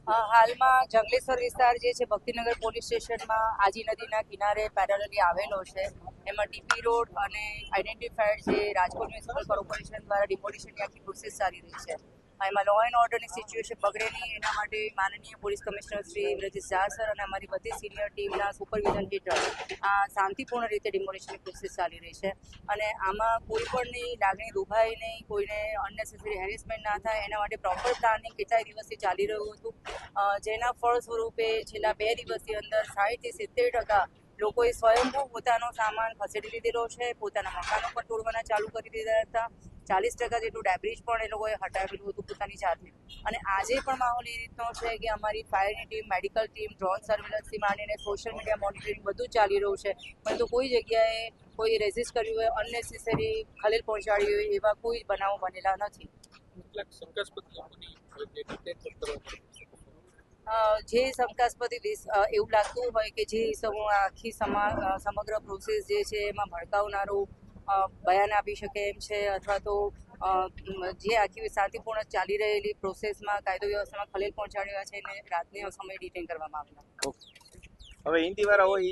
હાલમાં જંગલેશ્વર વિસ્તાર જે છે ભક્તિનગર પોલીસ સ્ટેશનમાં આજી નદીના કિનારે પેરેલલી આવેલો છે. એમાં ટીપી રોડ અને આઈડેન્ટિફાઈડ જે રાજકોટ મ્યુનિસિપલ કોર્પોરેશન દ્વારા ડિમોલિશનની આખી પ્રોસેસ ચાલી રહી છે. એમાં લો એન્ડ ઓર્ડરની સિચ્યુએશન બગડે નહીં એના માટે માનનીય police commissioner Shri Brajesh Jha sir અને અમારી બધી સિનિયર ટીમના સુપરવિઝન હેઠળ આ શાંતિપૂર્ણ રીતે ડિમોલિશનની પ્રોસેસ ચાલી રહી છે. અને આમાં કોઈ પણની લાગણી દુભાય નહીં, કોઈને અનનેસેસરી હેરેસમેન્ટ ના થાય એના માટે પ્રોપર પ્લાનિંગ કેટલાય દિવસથી ચાલી રહ્યું હતું. જેના ફળ સ્વરૂપે છેલ્લા 2 દિવસની અંદર 60 થી 70% લોકોએ સ્વયંભૂ પોતાનો સામાન ખસેડી લીધેલો છે. પોતાના મકાનો પણ તોડવાના ચાલુ કરી દીધા હતા. 40% જેટલું ડેબ્રિજ પણ એ લોકોએ હટાવેલું હતું પોતાની જાતે. અને આજે પણ માહોલ એ રીતનો છે કે અમારી ફાયરની ટીમ, મેડિકલ ટીમ, ડ્રોન સર્વેલન્સથી માંડીને સોશિયલ મીડિયા મોનિટરિંગ બધું જ ચાલી રહ્યું છે. પરંતુ કોઈ જગ્યાએ કોઈ રેઝિસ્ટ કર્યું હોય, અનનેસેસરી ખલેલ પહોંચાડી હોય એવા કોઈ બનાવો બનેલા નથી. જે શંકાસ્પદ એવું લાગતું હોય કે જે આખી સમગ્ર પ્રોસેસ જે છે એમાં ભડકાવનારું બયાન આપી શકે એમ છે, અથવા તો જે આખી શાંતિપૂર્ણ ચાલી રહેલી પ્રોસેસમાં કાયદો વ્યવસ્થામાં ખલેલ પહોંચાડ્યા છે એને રાતના સમયે ડિટેન કરવામાં આવેલા. હવે હિન્દી વાળા હોય